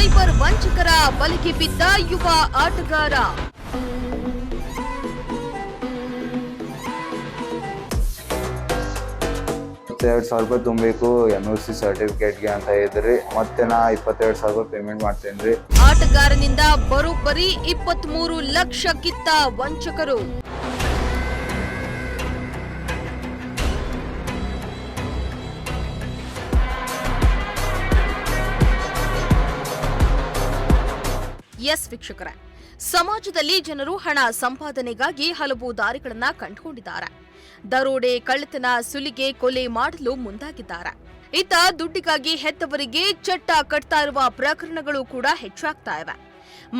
Cyber ವಂಚಕರ ಬಲೆಗೆ ಬಿದ್ದ ಯುವ ಆಟಗಾರ. ₹22,000 ತುಂಬಬೇಕು NOC ಸರ್ಟಿಫಿಕೇಟ್ಗೆ ಅಂತ ಹೇಳಿದ್ರಿ. ಮತ್ತೆ ನಾ ₹22,000 ಪೇಮೆಂಟ್ ಮಾಡ್ತೇನ್ರಿ. ಆಟಗಾರನಿಂದ ಬರೋಬ್ಬರಿ 23 ಲಕ್ಷ ಕಿತ್ತ ವಂಚಕರು. ಎಸ್ ವೀಕ್ಷಕರೇ, ಸಮಾಜದಲ್ಲಿ ಜನರು ಹಣ ಸಂಪಾದನೆಗಾಗಿ ಹಲವು ದಾರಿಗಳನ್ನ ಕಂಡುಕೊಂಡಿದ್ದಾರೆ. ದರೋಡೆ, ಕಳ್ಳತನ, ಸುಲಿಗೆ, ಕೊಲೆ ಮಾಡಲು ಮುಂದಾಗಿದ್ದಾರೆ. ಇತ್ತ ದುಡ್ಡಿಗಾಗಿ ಹೆತ್ತವರಿಗೆ ಚಟ್ಟ ಕಟ್ತಾ ಇರುವ ಪ್ರಕರಣಗಳು ಕೂಡ ಹೆಚ್ಚಾಗ್ತಾ ಇವೆ.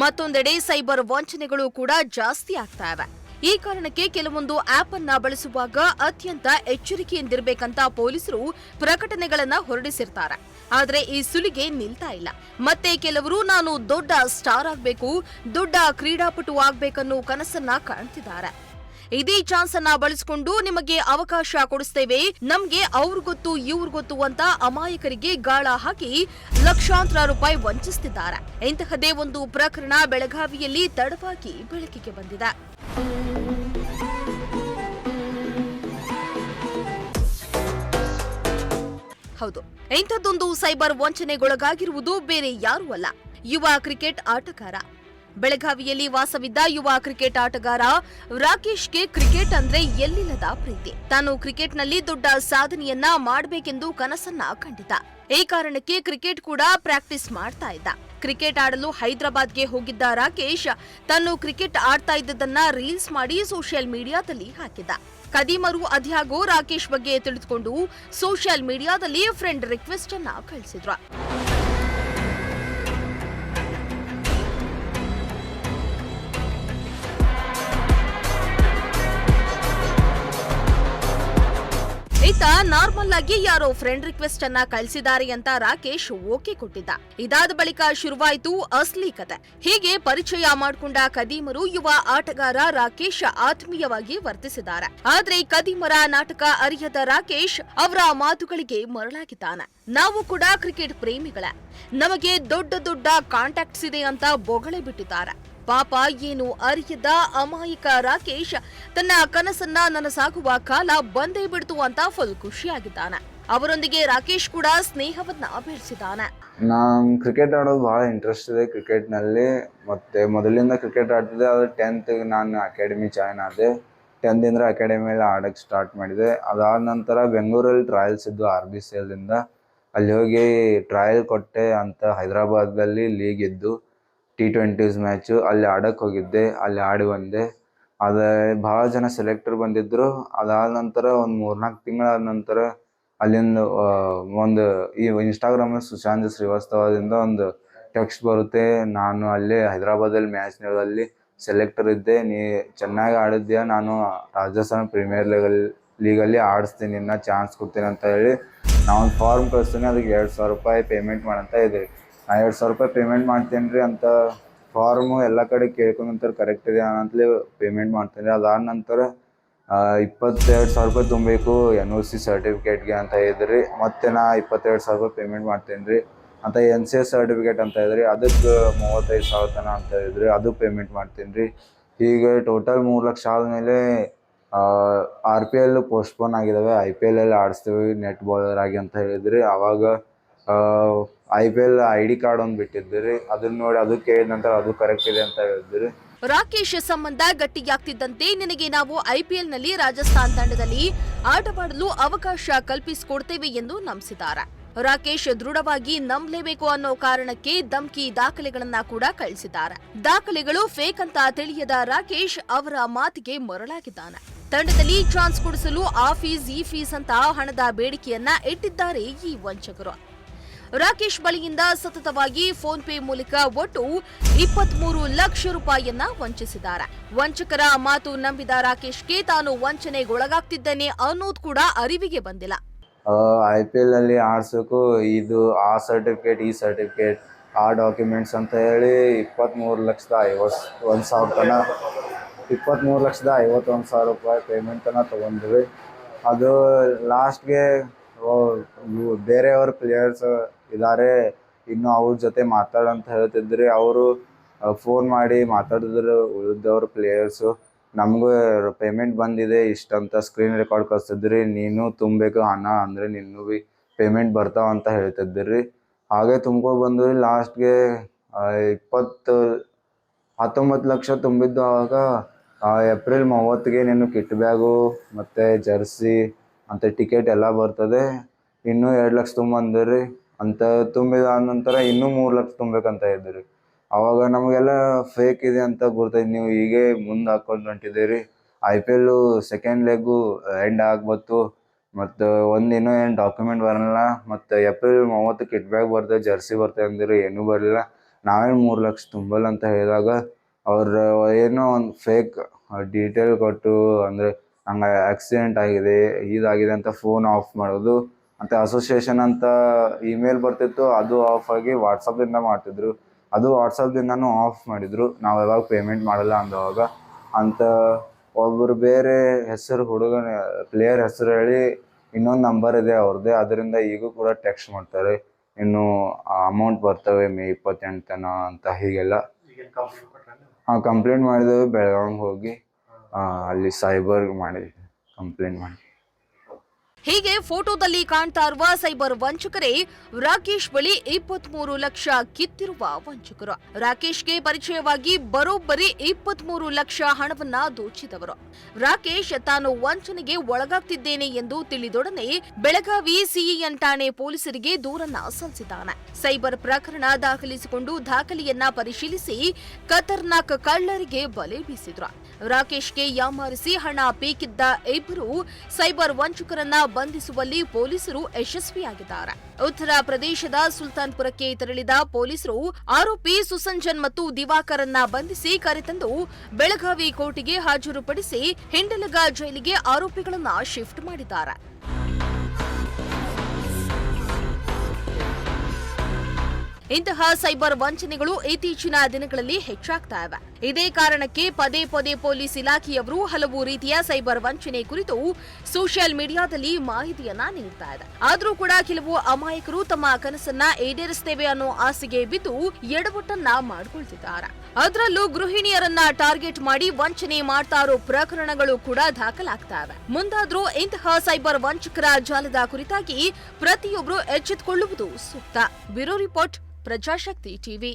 ಮತ್ತೊಂದೆಡೆ ಸೈಬರ್ ವಂಚನೆಗಳು ಕೂಡ ಜಾಸ್ತಿ ಆಗ್ತಾ ಇವೆ. ಈ ಕಾರಣಕ್ಕೆ ಕೆಲವೊಂದು ಆಪ್ ಅನ್ನ ಬಳಸುವಾಗ ಅತ್ಯಂತ ಎಚ್ಚರಿಕೆಯಿಂದಿರಬೇಕಂತ ಪೊಲೀಸರು ಪ್ರಕಟಣೆಗಳನ್ನ ಹೊರಡಿಸಿರ್ತಾರೆ. ಆದ್ರೆ ಈ ಸುಲಿಗೆ ನಿಲ್ತಾ ಇಲ್ಲ. ಮತ್ತೆ ಕೆಲವರು ನಾನು ದೊಡ್ಡ ಸ್ಟಾರ್ ಆಗ್ಬೇಕು, ದೊಡ್ಡ ಕ್ರೀಡಾಪಟು ಆಗ್ಬೇಕನ್ನೋ ಕನಸನ್ನ ಕಾಣ್ತಿದ್ದಾರೆ. ಇದೇ ಚಾನ್ಸ್ ಅನ್ನ ಬಳಸಿಕೊಂಡು ನಿಮಗೆ ಅವಕಾಶ ಕೊಡಿಸ್ತೇವೆ, ನಮ್ಗೆ ಅವ್ರ ಗೊತ್ತು ಇವ್ರ ಗೊತ್ತು ಅಂತ ಅಮಾಯಕರಿಗೆ ಗಾಳ ಹಾಕಿ ಲಕ್ಷಾಂತರ ರೂಪಾಯಿ ವಂಚಿಸುತ್ತಿದ್ದಾರೆ. ಇಂತಹದೇ ಒಂದು ಪ್ರಕರಣ ಬೆಳಗಾವಿಯಲ್ಲಿ ತಡವಾಗಿ ಬೆಳಕಿಗೆ ಬಂದಿದೆ. ಹೌದು, ಇಂಥದ್ದೊಂದು ಸೈಬರ್ ವಂಚನೆಗೊಳಗಾಗಿರುವುದು ಬೇರೆ ಯಾರೂ ಅಲ್ಲ, ಯುವ ಕ್ರಿಕೆಟ್ ಆಟಗಾರ. ಬೆಳಗಾವಿಯಲ್ಲಿ ವಾಸವಿದ್ದ ಯುವ ಕ್ರಿಕೆಟ್ ಆಟಗಾರ ರಾಕೇಶ್ಗೆ ಕ್ರಿಕೆಟ್ ಅಂದ್ರೆ ಎಲ್ಲಿಲ್ಲದ ಪ್ರೀತಿ. ತಾನು ಕ್ರಿಕೆಟ್ನಲ್ಲಿ ದೊಡ್ಡ ಸಾಧನೆಯನ್ನ ಮಾಡಬೇಕೆಂದು ಕನಸನ್ನ ಕಂಡಿದ್ದ. ಈ ಕಾರಣಕ್ಕೆ ಕ್ರಿಕೆಟ್ ಕೂಡ ಪ್ರಾಕ್ಟೀಸ್ ಮಾಡ್ತಾ ಇದ್ದ. ಕ್ರಿಕೆಟ್ ಆಡಲು ಹೈದರಾಬಾದ್ಗೆ ಹೋಗಿದ್ದ ರಾಕೇಶ್ ತಾನು ಕ್ರಿಕೆಟ್ ಆಡ್ತಾ ಇದ್ದದನ್ನ ರೀಲ್ಸ್ ಮಾಡಿ ಸೋಷಿಯಲ್ ಮೀಡಿಯಾದಲ್ಲಿ ಹಾಕಿದ್ದ. ಕದೀಮರು ಅದ್ಯಾಗೋ ರಾಕೇಶ್ ಬಗ್ಗೆ ತಿಳಿದುಕೊಂಡು ಸೋಷಿಯಲ್ ಮೀಡಿಯಾದಲ್ಲಿ ಫ್ರೆಂಡ್ ರಿಕ್ವೆಸ್ಟ್ ಅನ್ನ ಕಳಿಸಿದ್ರು. ಈತ ನಾರ್ಮಲ್ ಆಗಿ ಯಾರೋ ಫ್ರೆಂಡ್ ರಿಕ್ವೆಸ್ಟ್ ಅನ್ನ ಕಳಿಸಿದ್ದಾರೆ ಅಂತ ರಾಕೇಶ್ ಓಕೆ ಕೊಟ್ಟಿದ್ದ. ಇದಾದ ಬಳಿಕ ಶುರುವಾಯಿತು ಅಸ್ಲಿ ಕತೆ. ಹೀಗೆ ಪರಿಚಯ ಮಾಡಿಕೊಂಡ ಕದೀಮರು ಯುವ ಆಟಗಾರ ರಾಕೇಶ್ ಆತ್ಮೀಯವಾಗಿ ವರ್ತಿಸಿದ್ದಾರೆ. ಆದ್ರೆ ಕದೀಮರ ನಾಟಕ ಅರಿಯದ ರಾಕೇಶ್ ಅವರ ಮಾತುಗಳಿಗೆ ಮರಳಾಗಿದ್ದಾನೆ. ನಾವು ಕೂಡ ಕ್ರಿಕೆಟ್ ಪ್ರೇಮಿಗಳೇ, ನಮಗೆ ದೊಡ್ಡ ದೊಡ್ಡ ಕಾಂಟ್ಯಾಕ್ಟ್ಸ್ ಇದೆ ಅಂತ ಬೊಗಳೆ ಬಿಟ್ಟಿದ್ದಾರೆ. ಪಾಪ ಏನು ಅರಿಯದ ಅಮಾಯಕ ರಾಕೇಶ್ ತನ್ನ ಕನಸನ್ನ ನನಸಾಗುವ ಕಾಲ ಬಂದೇ ಬಿಡ್ತು ಅಂತ ಫುಲ್ ಖುಷಿಯಾಗಿದ್ದಾನೆ. ಅವರೊಂದಿಗೆ ರಾಕೇಶ್ ಕೂಡ ಸ್ನೇಹವನ್ನ ಬೆಳೆಸಿದ್ದಾನೆ. ನಾನು ಕ್ರಿಕೆಟ್ ಆಡೋದು ಬಹಳ ಇಂಟ್ರೆಸ್ಟ್ ಇದೆ ಕ್ರಿಕೆಟ್ನಲ್ಲಿ. ಮತ್ತೆ ಮೊದಲಿಂದ ಕ್ರಿಕೆಟ್ ಆಡ್ತಿದ್ದೆ. ಅದು 10th ನಾನು ಅಕಾಡೆಮಿ ಜಾಯ್ನ್ ಆದೆ. 10th ಇಂದ ಅಕಾಡೆಮಿಯಲ್ಲಿ ಆಡಕ್ಕೆ ಸ್ಟಾರ್ಟ್ ಮಾಡಿದೆ. ಅದಾದ ನಂತರ ಬೆಂಗಳೂರಲ್ಲಿ ಟ್ರಯಲ್ಸ್ ಇದ್ದು RBCL ಇಂದ. ಅಲ್ಲಿ ಹೋಗಿ ಟ್ರಯಲ್ ಕೊಟ್ಟೆ ಅಂತ ಹೈದರಾಬಾದಲ್ಲಿ ಲೀಗ್ ಇದ್ದು T20s ಮ್ಯಾಚು ಅಲ್ಲಿ ಆಡಕ್ಕೆ ಹೋಗಿದ್ದೆ. ಅಲ್ಲಿ ಆಡಿ ಬಂದೆ. ಅದೇ ಭಾಳ ಜನ ಸೆಲೆಕ್ಟರ್ ಬಂದಿದ್ದರು. ಅದಾದ ನಂತರ ಒಂದು 3-4 ತಿಂಗಳಾದ ನಂತರ ಅಲ್ಲಿಂದ ಒಂದು ಈ ಇನ್ಸ್ಟಾಗ್ರಾಮಲ್ಲಿ ಸುಶಾಂತ್ ಶ್ರೀವಾಸ್ತವದಿಂದ ಒಂದು ಟೆಕ್ಸ್ಟ್ ಬರುತ್ತೆ. ನಾನು ಅಲ್ಲೇ ಹೈದರಾಬಾದಲ್ಲಿ ಮ್ಯಾಚ್ ನಡೆದಲ್ಲಿ ಸೆಲೆಕ್ಟರ್ ಇದ್ದೆ, ನೀ ಚೆನ್ನಾಗಿ ಆಡಿದ್ಯಾ, ನಾನು ರಾಜಸ್ಥಾನ ಪ್ರೀಮಿಯರ್ ಲೀಗಲ್ಲಿ ಆಡಿಸ್ತೀನಿ, ನಿನ್ನ ಚಾನ್ಸ್ ಕೊಡ್ತೀನಿ ಅಂತ ಹೇಳಿ ನಾವೊಂದು ಫಾರ್ಮ್ ಕಳಿಸ್ತೀನಿ. ಅದಕ್ಕೆ ₹2,000 ಪೇಮೆಂಟ್ ಮಾಡಂತ ಇದ್ರಿ. ನಾ ₹2,000 ಪೇಮೆಂಟ್ ಮಾಡ್ತೇನೆ ರೀ ಅಂತ ಫಾರ್ಮು ಎಲ್ಲ ಕಡೆ ಕೇಳ್ಕೊಂಡ ನಂತರ ಕರೆಕ್ಟ್ ಇದೆ ಅಂತಲೇ ಪೇಮೆಂಟ್ ಮಾಡ್ತೇನೆ. ಅದಾದ ನಂತರ ₹22,000 ತುಂಬಬೇಕು NOC ಸರ್ಟಿಫಿಕೇಟ್ಗೆ ಅಂತ ಹೇಳಿದ್ರಿ. ಮತ್ತೆ ನಾ ₹22,000 ಪೇಮೆಂಟ್ ಮಾಡ್ತೇನೆ ರೀ ಅಂತ NCS ಸರ್ಟಿಫಿಕೇಟ್ ಅಂತ ಹೇಳಿದ್ರಿ. ಅದಕ್ಕೆ $35,000 ತನ ಅಂತ ಹೇಳಿದ್ರಿ. ಅದು ಪೇಮೆಂಟ್ ಮಾಡ್ತೀನಿ ರೀ. ಹೀಗೆ ಟೋಟಲ್ 3 ಲಕ್ಷ ಆದಮೇಲೆ RPL ಪೋಸ್ಟ್ಪೋನ್ ಆಗಿದ್ದಾವೆ, IPL ಆಡಿಸ್ತೀವಿ ನೆಟ್ ಬಾಲರ್ ಆಗಿ ಅಂತ ಹೇಳಿದ್ರಿ. ಆವಾಗ IPL ID ಕಾರ್ಡ್ ಒಂದು ಬಿಟ್ಟಿದ್ರಿ. ಅದನ್ನ ನೋಡಿ ಅದು ಕೇಳಿದ ನಂತರ ಅದು ಕರೆಕ್ಟ್ ಇದೆ ಅಂತ ಹೇಳಿದ್ರಿ. ರಾಕೇಶ್ ಸಂಬಂಧ ಗಟ್ಟಿಯಾಗ್ತಿದ್ದಂತೆ ನಿನಗೆ ನಾವು IPLನಲ್ಲಿ ರಾಜಸ್ಥಾನ್ ತಂಡದಲ್ಲಿ ಆಟವಾಡಲು ಅವಕಾಶ ಕಲ್ಪಿಸಿಕೊಡ್ತೇವೆ ಎಂದು ನಂಬಿಸಿದ್ದಾರೆ. ರಾಕೇಶ್ ದೃಢವಾಗಿ ನಂಬಲೇಬೇಕು ಅನ್ನೋ ಕಾರಣಕ್ಕೆ ಧಮ್ಕಿ ದಾಖಲೆಗಳನ್ನ ಕೂಡ ಕಳಿಸಿದ್ದಾರೆ. ದಾಖಲೆಗಳು ಫೇಕ್ ಅಂತ ತಿಳಿಯದ ರಾಕೇಶ್ ಅವರ ಮಾತಿಗೆ ಮರಳಾಗಿದ್ದಾನೆ. ತಂಡದಲ್ಲಿ ಚಾನ್ಸ್ ಕೊಡಿಸಲು ಆ ಫೀಸ್ ಈ ಫೀಸ್ ಅಂತ ಹಣದ ಬೇಡಿಕೆಯನ್ನ ಇಟ್ಟಿದ್ದಾರೆ ಈ ವಂಚಕರು. ರಾಕೇಶ್ ಬಳಿಯಿಂದ ಸತತವಾಗಿ ಫೋನ್ ಪೇ ಮೂಲಕ ಒಟ್ಟು 23 ಲಕ್ಷ ರೂಪಾಯಿಯನ್ನ ವಂಚಿಸಿದ್ದಾರೆ. ವಂಚಕರ ಮಾತು ನಂಬಿದ ರಾಕೇಶ್ಗೆ ತಾನು ವಂಚನೆಗೊಳಗಾಗ್ತಿದ್ದೇನೆ ಅನ್ನೋದು ಕೂಡ ಅರಿವಿಗೆ ಬಂದಿಲ್ಲ. IPL ಅಲ್ಲಿ ಆಡ್ಸೋಕು ಇದು ಆ ಸರ್ಟಿಫಿಕೇಟ್ ಈ ಸರ್ಟಿಫಿಕೇಟ್ ಆ ಡಾಕ್ಯುಮೆಂಟ್ಸ್ ಅಂತ ಹೇಳಿ 23,51,000 ತನ ₹23,51,000 ಪೇಮೆಂಟ್ ತನ ತೊಗೊಂಡ್ವಿ. ಅದು ಲಾಸ್ಟ್ಗೆ ಬೇರೆಯವ್ರ ಪ್ಲೇಯರ್ಸ್ ಇದ್ದಾರೆ, ಇನ್ನು ಅವ್ರ ಜೊತೆ ಮಾತಾಡಂತ ಹೇಳ್ತಿದ್ರಿ. ಅವರು ಫೋನ್ ಮಾಡಿ ಮಾತಾಡಿದ್ರು ಉಳಿದವ್ರ ಪ್ಲೇಯರ್ಸು. ನಮಗೂ ಪೇಮೆಂಟ್ ಬಂದಿದೆ ಇಷ್ಟಂತ ಸ್ಕ್ರೀನ್ ರೆಕಾರ್ಡ್ ಕಳಿಸ್ತಿದ್ರಿ, ನೀನು ತುಂಬಬೇಕು ಹಣ, ಅಂದರೆ ನಿನ್ನೂ ಭೀ ಪೇಮೆಂಟ್ ಬರ್ತಾವಂತ ಹೇಳ್ತಿದ್ರಿ. ಹಾಗೆ ತುಂಬ್ಕೊಂಡು ಬಂದ್ವಿ. ಲಾಸ್ಟ್ಗೆ 19 ಲಕ್ಷ ತುಂಬಿದ್ದು. ಆವಾಗ ಏಪ್ರಿಲ್ 30ಗೆ ನೀನು ಕಿಟ್ ಬ್ಯಾಗು ಮತ್ತು ಜರ್ಸಿ ಅಂತ ಟಿಕೆಟ್ ಎಲ್ಲ ಬರ್ತದೆ, ಇನ್ನೂ 2 ಲಕ್ಷ ತುಂಬಂದಿರಿ ಅಂತ. ತುಂಬಿದ ನಂತರ ಇನ್ನೂ 3 ಲಕ್ಷ ತುಂಬಬೇಕಂತ ಇದ್ರಿ. ಆವಾಗ ನಮಗೆಲ್ಲ ಫೇಕ್ ಇದೆ ಅಂತ ಗೊತ್ತಾಯ್ತು. ನೀವು ಹೀಗೆ ಮುಂದೆ ಹಾಕ್ಕೊಂಡು ಹೊಂಟಿದ್ದೀರಿ. IPL ಸೆಕೆಂಡ್ ಲೆಗ್ಗು ಎಂಡ್ ಆಗ್ಬತ್ತು ಮತ್ತು ಇನ್ನೂ ಏನು ಡಾಕ್ಯುಮೆಂಟ್ ಬರಲ್ಲ, ಮತ್ತು ಏಪ್ರಿಲ್ 30 ಕಿಟ್ ಬ್ಯಾಗ್ ಬರ್ತದೆ, ಜರ್ಸಿ ಬರ್ತದೆ ಅಂದಿರಿ, ಏನೂ ಬರಲಿಲ್ಲ. ನಾವೇನು 3 ಲಕ್ಷ ತುಂಬಲ್ಲ ಅಂತ ಹೇಳಿದಾಗ ಅವ್ರು ಏನೋ ಒಂದು ಫೇಕ್ ಡೀಟೇಲ್ ಕೊಟ್ಟು, ಅಂದರೆ ಹಂಗೆ ಆಕ್ಸಿಡೆಂಟ್ ಆಗಿದೆ, ಇದಾಗಿದೆ ಅಂತ ಫೋನ್ ಆಫ್ ಮಾಡೋದು. ಮತ್ತು ಅಸೋಸಿಯೇಷನ್ ಅಂತ ಇಮೇಲ್ ಬರ್ತಿತ್ತು, ಅದು ಆಫ್ ಆಗಿ ವಾಟ್ಸಪ್ಪಿಂದ ಮಾಡ್ತಿದ್ರು. ಅದು ವಾಟ್ಸಪ್ದಿಂದನೂ ಆಫ್ ಮಾಡಿದರು. ನಾವು ಯಾವಾಗ ಪೇಮೆಂಟ್ ಮಾಡಲ್ಲ ಅಂದವಾಗ ಅಂತ. ಒಬ್ಬರು ಬೇರೆ ಹೆಸರು ಹುಡುಗನ ಪ್ಲೇಯರ್ ಹೆಸರು ಹೇಳಿ ಇನ್ನೊಂದು ನಂಬರ್ ಇದೆ ಅವ್ರದ್ದೇ, ಅದರಿಂದ ಈಗೂ ಕೂಡ ಟೆಕ್ಸ್ಟ್ ಮಾಡ್ತಾರೆ, ಇನ್ನು ಅಮೌಂಟ್ ಬರ್ತವೆ ಮೇ 28 ತನ ಅಂತ ಹೀಗೆಲ್ಲ. ಕಂಪ್ಲೇಂಟ್ ಮಾಡಿದ್ದೇವೆ. ಬೆಳಗಾವಿಗೆ ಹೋಗಿ ಅಲ್ಲಿ ಸೈಬರ್ಗೆ ಮಾಡಿದ್ವಿ, ಕಂಪ್ಲೇಂಟ್ ಮಾಡಿ. ಹೀಗೆ ಫೋಟೋದಲ್ಲಿ ಕಾಣ್ತಾ ಇರುವ ಸೈಬರ್ ವಂಚಕರೇ ರಾಕೇಶ್ ಬಳಿ 23 ಲಕ್ಷ ಕಿತ್ತಿರುವ ವಂಚಕರು. ರಾಕೇಶ್ಗೆ ಪರಿಚಯವಾಗಿ ಬರೋಬ್ಬರಿ 23 ಲಕ್ಷ ಹಣವನ್ನ ದೋಚಿದವರು. ರಾಕೇಶ್ ತಾನು ವಂಚನೆಗೆ ಒಳಗಾಗ್ತಿದ್ದೇನೆ ಎಂದು ತಿಳಿದೊಡನೆ ಬೆಳಗಾವಿ ಸಿಇಎನ್ ಠಾಣೆ ಪೊಲೀಸರಿಗೆ ದೂರನ್ನ ಸಲ್ಲಿಸಿದ್ದಾನೆ. ಸೈಬರ್ ಪ್ರಕರಣ ದಾಖಲಿಸಿಕೊಂಡು ದಾಖಲೆಯನ್ನ ಪರಿಶೀಲಿಸಿ ಖತರ್ನಾಕ್ ಕಳ್ಳರಿಗೆ ಬಲೆ ಬೀಸಿದ್ರು. ರಾಕೇಶ್ಗೆ ಯಾಮಾರಿಸಿ ಹಣ ಪೀಕಿದ್ದ ಇಬ್ಬರು ಸೈಬರ್ ವಂಚಕರನ್ನ ಬಂಧಿಸುವಲ್ಲಿ ಪೊಲೀಸರು ಯಶಸ್ವಿಯಾಗಿದ್ದಾರೆ. ಉತ್ತರ ಪ್ರದೇಶದ ಸುಲ್ತಾನ್ಪುರಕ್ಕೆ ತೆರಳಿದ ಪೊಲೀಸರು ಆರೋಪಿ ಸುಸಂಜನ್ ಮತ್ತು ದಿವಾಕರನ್ನ ಬಂಧಿಸಿ ಕರೆತಂದು ಬೆಳಗಾವಿ ಕೋರ್ಟಿಗೆ ಹಾಜರುಪಡಿಸಿ ಹಿಂಡಲಗ ಜೈಲಿಗೆ ಆರೋಪಿಗಳನ್ನ ಶಿಫ್ಟ್ ಮಾಡಿದ್ದಾರೆ. ಇಂತಹ ಸೈಬರ್ ವಂಚನೆಗಳು ಇತ್ತೀಚಿನ ದಿನಗಳಲ್ಲಿ ಹೆಚ್ಚಾಗ್ತಾ ಇವೆ. ಇದೇ ಕಾರಣಕ್ಕೆ ಪದೇ ಪದೇ ಪೊಲೀಸ್ ಇಲಾಖೆಯವರು ಹಲವು ರೀತಿಯ ಸೈಬರ್ ವಂಚನೆ ಕುರಿತು ಸೋಷಿಯಲ್ ಮೀಡಿಯಾದಲ್ಲಿ ಮಾಹಿತಿಯನ್ನ ನೀಡ್ತಾ ಇದೆ. ಆದರೂ ಕೂಡ ಕೆಲವು ಅಮಾಯಕರು ತಮ್ಮ ಕನಸನ್ನ ಈಡೇರಿಸುತ್ತೇವೆ ಅನ್ನೋ ಆಸೆಗೆ ಬಿದ್ದು ಎಡವಟ್ಟನ್ನ ಮಾಡಿಕೊಳ್ತಿದ್ದಾರೆ. ಅದರಲ್ಲೂ ಗೃಹಿಣಿಯರನ್ನ ಟಾರ್ಗೆಟ್ ಮಾಡಿ ವಂಚನೆ ಮಾಡ್ತಾ ಇರೋ ಪ್ರಕರಣಗಳು ಕೂಡ ದಾಖಲಾಗ್ತಾ ಇವೆ. ಮುಂದಾದ್ರೂ ಇಂತಹ ಸೈಬರ್ ವಂಚಕರ ಜಾಲದ ಕುರಿತಾಗಿ ಪ್ರತಿಯೊಬ್ಬರು ಎಚ್ಚೆತ್ತುಕೊಳ್ಳುವುದು ಸೂಕ್ತ. Bureau report, Prajashakti TV.